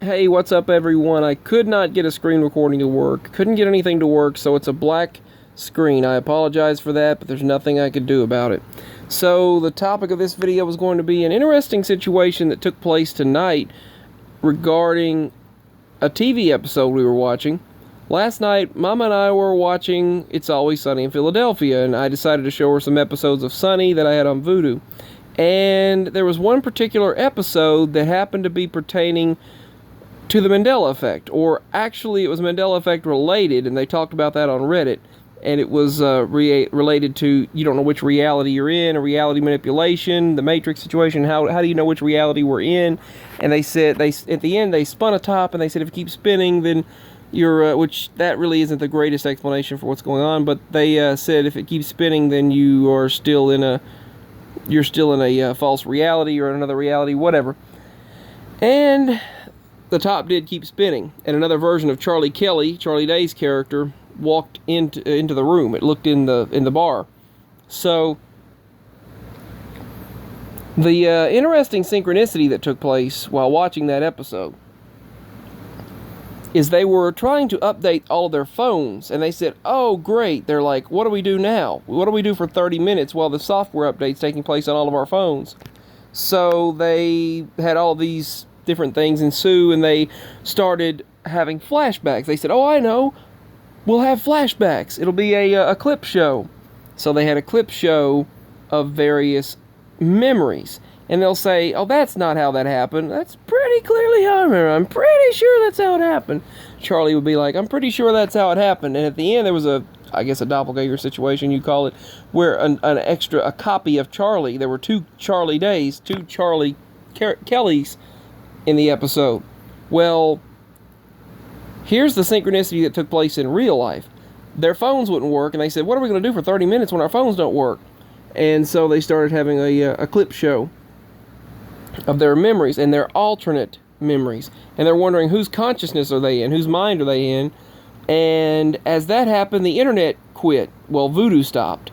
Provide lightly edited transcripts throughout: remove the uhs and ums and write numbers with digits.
Hey, what's up everyone? I could not get a screen recording to work. Couldn't get anything to work, so it's a black screen. I apologize for that, but there's nothing I could do about it. So the topic of this video was going to be an interesting situation that took place tonight regarding a TV episode we were watching. Last night, Mama and I were watching It's Always Sunny in Philadelphia, and I decided to show her some episodes of Sunny that I had on Vudu. And there was one particular episode that happened to be pertaining to the Mandela effect, or actually it was Mandela effect related, and they talked about that on Reddit, and it was related to, you don't know which reality you're in, a reality manipulation, the Matrix situation, how do you know which reality we're in? And they said, at the end they spun a top, and they said if you keep spinning, then you're, which that really isn't the greatest explanation for what's going on, but they said if it keeps spinning, then you are still in a false reality, or another reality, whatever. And the top did keep spinning, and another version of Charlie Day's character, walked into the room. It looked in the bar. So the interesting synchronicity that took place while watching that episode is they were trying to update all of their phones, and they said, oh great, they're like, what do we do now? What do we do for 30 minutes while the software update's taking place on all of our phones? So they had all these different things ensue, and they started having flashbacks. They said, oh, I know, we'll have flashbacks. It'll be a clip show. So they had a clip show of various memories. And they'll say, oh, that's not how that happened. That's pretty clearly how I remember. I'm pretty sure that's how it happened. Charlie would be like, I'm pretty sure that's how it happened. And at the end, there was a doppelganger situation, you call it, where a copy of Charlie. There were two Charlie Days, two Charlie Kellys in the episode. Well, here's the synchronicity that took place in real life. Their phones wouldn't work, and they said, what are we going to do for 30 minutes when our phones don't work? And so they started having a clip show of their memories, and their alternate memories. And they're wondering whose consciousness are they in, whose mind are they in. And as that happened, the internet quit. Well, Vudu stopped,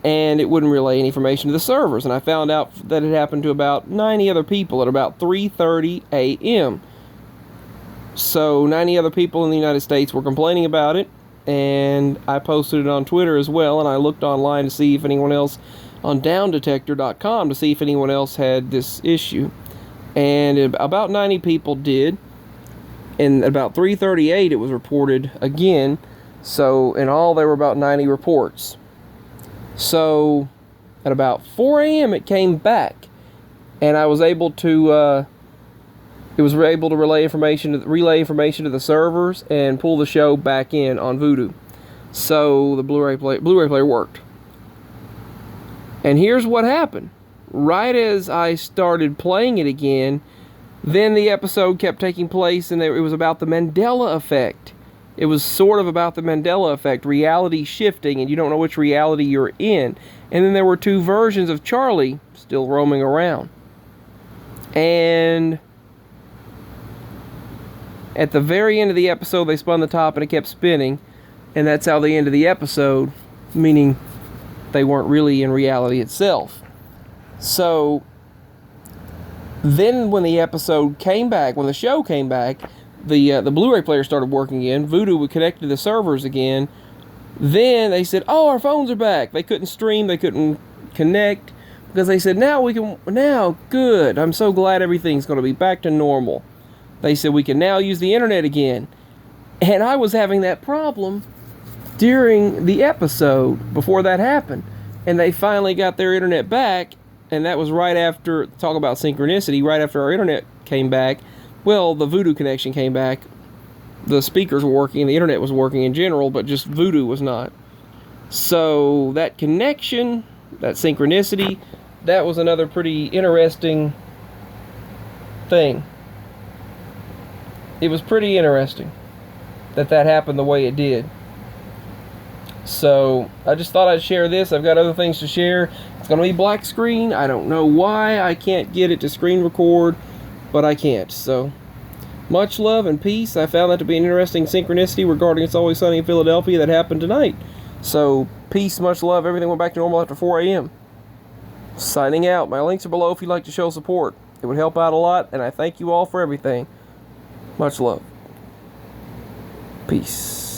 and it wouldn't relay any information to the servers. And I found out that it happened to about 90 other people at about 3:30 a.m. So 90 other people in the United States were complaining about it, and I posted it on Twitter as well, and I looked online to see if anyone else, on downdetector.com, to see if anyone else had this issue. And about 90 people did, and about 3:38 it was reported again. So in all there were about 90 reports. So at about 4 a.m. it came back, and I was able to relay information to the servers and pull the show back in on Vudu. So the Blu-ray player worked. And here's what happened. Right as I started playing it again, then the episode kept taking place, and it was about the Mandela effect. It was sort of about the Mandela effect, reality shifting, and you don't know which reality you're in. And then there were two versions of Charlie still roaming around. And at the very end of the episode, they spun the top and it kept spinning, and that's how they ended the episode, meaning they weren't really in reality itself. So then when the episode came back, when the show came back, the Blu-ray player started working again. Vudu would connect to the servers again. Then they said, oh, our phones are back. They couldn't stream, they couldn't connect, because they said, now good. I'm so glad everything's going to be back to normal. They said we can now use the internet again. And I was having that problem during the episode before that happened. And they finally got their internet back, and that was right after, talk about synchronicity, right after our internet came back. Well, the Vudu connection came back. The speakers were working, and the internet was working in general, but just Vudu was not. So that connection, that synchronicity, that was another pretty interesting thing. It was pretty interesting that happened the way it did. So I just thought I'd share this. I've got other things to share. It's going to be black screen. I don't know why I can't get it to screen record, but I can't. So much love and peace. I found that to be an interesting synchronicity regarding It's Always Sunny in Philadelphia that happened tonight. So peace, much love. Everything went back to normal after 4 a.m. Signing out. My links are below if you'd like to show support. It would help out a lot, and I thank you all for everything. Much love. Peace.